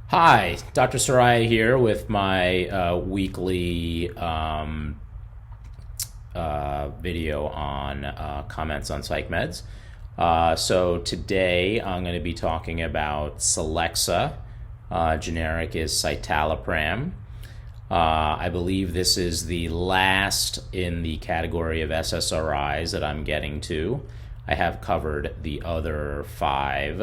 Hi, Dr. Soraya here with my weekly video on comments on psych meds. So today I'm going to be talking about Celexa. Generic is citalopram. I believe this is the last in the category of SSRIs that I'm getting to. I have covered the other five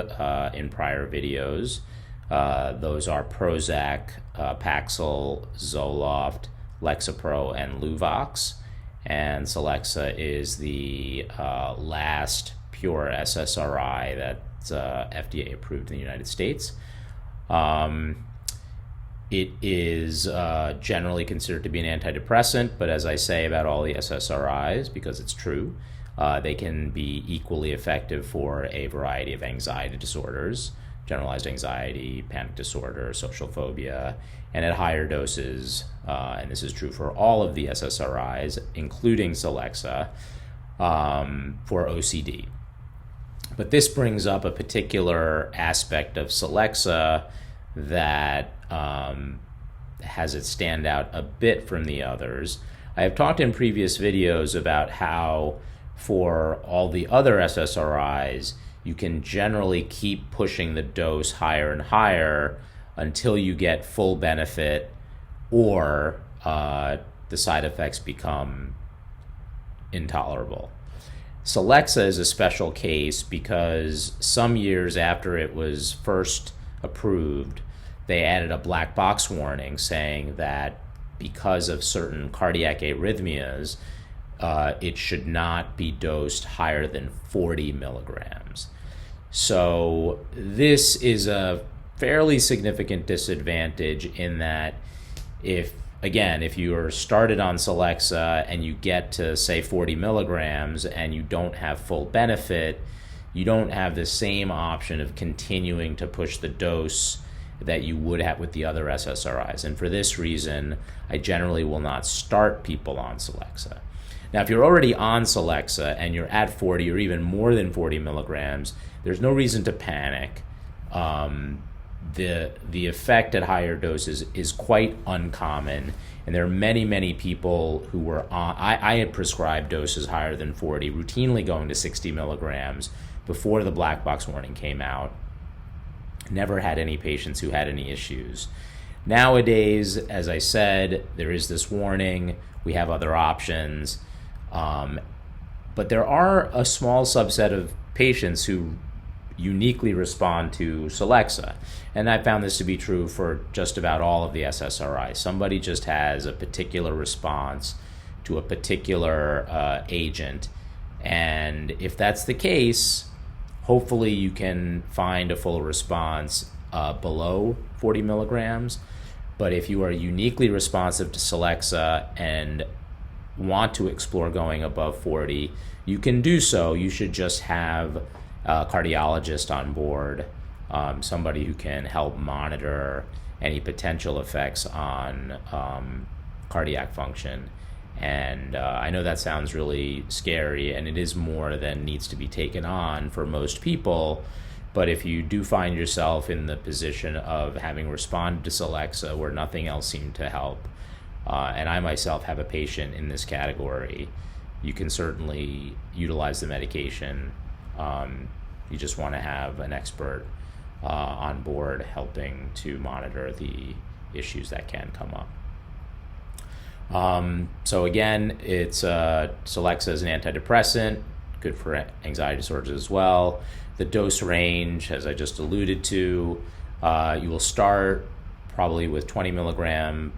in prior videos. Those are Prozac, Paxil, Zoloft, Lexapro, and Luvox. And Celexa is the last pure SSRI that's FDA approved in the United States. It is generally considered to be an antidepressant, but as I say about all the SSRIs, because it's true, they can be equally effective for a variety of anxiety disorders, generalized anxiety, panic disorder, social phobia, and at higher doses, and this is true for all of the SSRIs, including Celexa, for OCD. But this brings up a particular aspect of Celexa that has it stand out a bit from the others. I have talked in previous videos about how for all the other SSRIs, you can generally keep pushing the dose higher and higher until you get full benefit or the side effects become intolerable. Celexa is a special case because some years after it was first approved, they added a black box warning saying that because of certain cardiac arrhythmias, it should not be dosed higher than 40 milligrams. So this is a fairly significant disadvantage in that if you are started on Celexa and you get to, say, 40 milligrams and you don't have full benefit, you don't have the same option of continuing to push the dose that you would have with the other SSRIs. And for this reason, I generally will not start people on Celexa. Now, if you're already on Celexa and you're at 40 or even more than 40 milligrams, there's no reason to panic. The effect at higher doses is quite uncommon, and there are many people who were on. I had prescribed doses higher than 40, routinely going to 60 milligrams before the black box warning came out. Never had any patients who had any issues. Nowadays, as I said, there is this warning. We have other options. But there are a small subset of patients who uniquely respond to Celexa. And I found this to be true for just about all of the SSRIs. Somebody just has a particular response to a particular agent. And if that's the case, hopefully you can find a full response below 40 milligrams. But if you are uniquely responsive to Celexa and want to explore going above 40, you can do so. You should just have a cardiologist on board, somebody who can help monitor any potential effects on cardiac function. And I know that sounds really scary, and it is more than needs to be taken on for most people. But if you do find yourself in the position of having responded to Celexa where nothing else seemed to help, and I myself have a patient in this category, you can certainly utilize the medication. You just want to have an expert on board helping to monitor the issues that can come up. So again, it's Celexa is an antidepressant, good for anxiety disorders as well. The dose range, as I just alluded to, you will start probably with 20 milligram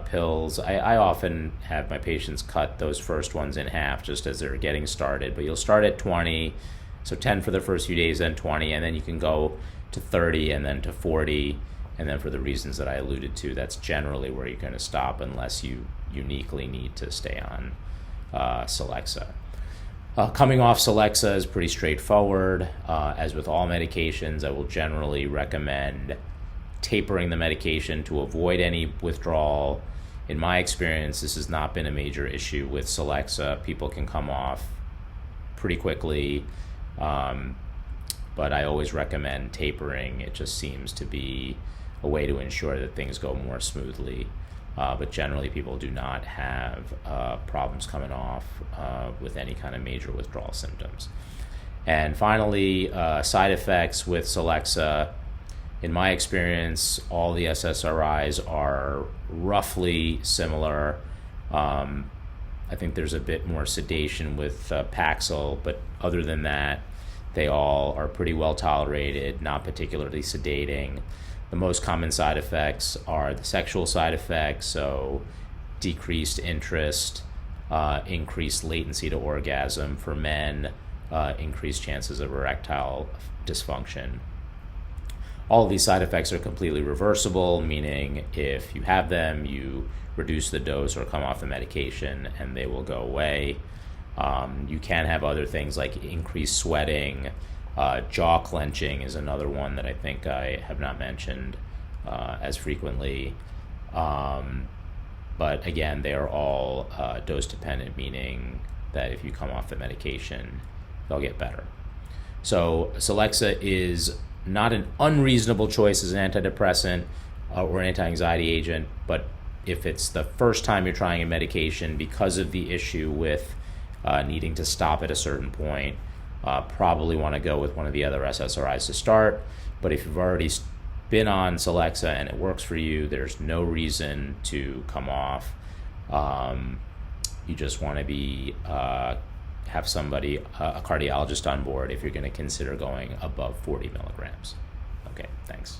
pills. I often have my patients cut those first ones in half just as they're getting started, but you'll start at 20, so 10 for the first few days, then 20, and then you can go to 30 and then to 40, and then for the reasons that I alluded to, that's generally where you're going to stop unless you uniquely need to stay on Celexa. Coming off Celexa is pretty straightforward. As with all medications, I will generally recommend tapering the medication to avoid any withdrawal. In my experience, this has not been a major issue with Celexa. People can come off pretty quickly. but I always recommend tapering. It just seems to be a way to ensure that things go more smoothly. But generally, people do not have problems coming off with any kind of major withdrawal symptoms. And finally, side effects with Celexa. In my experience, all the SSRIs are roughly similar. I think there's a bit more sedation with Paxil, but other than that, they all are pretty well tolerated, not particularly sedating. The most common side effects are the sexual side effects, so decreased interest, increased latency to orgasm for men, increased chances of erectile dysfunction. All of these side effects are completely reversible, meaning if you have them, you reduce the dose or come off the medication and they will go away. You can have other things like increased sweating. Jaw clenching is another one that I think I have not mentioned as frequently. But again, they are all dose dependent, meaning that if you come off the medication, they'll get better. So Celexa is not an unreasonable choice as an antidepressant or an anti-anxiety agent, but if it's the first time you're trying a medication because of the issue with needing to stop at a certain point, probably want to go with one of the other SSRIs to start. But if you've already been on Celexa and it works for you, there's no reason to come off. You just want to be have somebody, a cardiologist on board if you're going to consider going above 40 milligrams. Okay, thanks.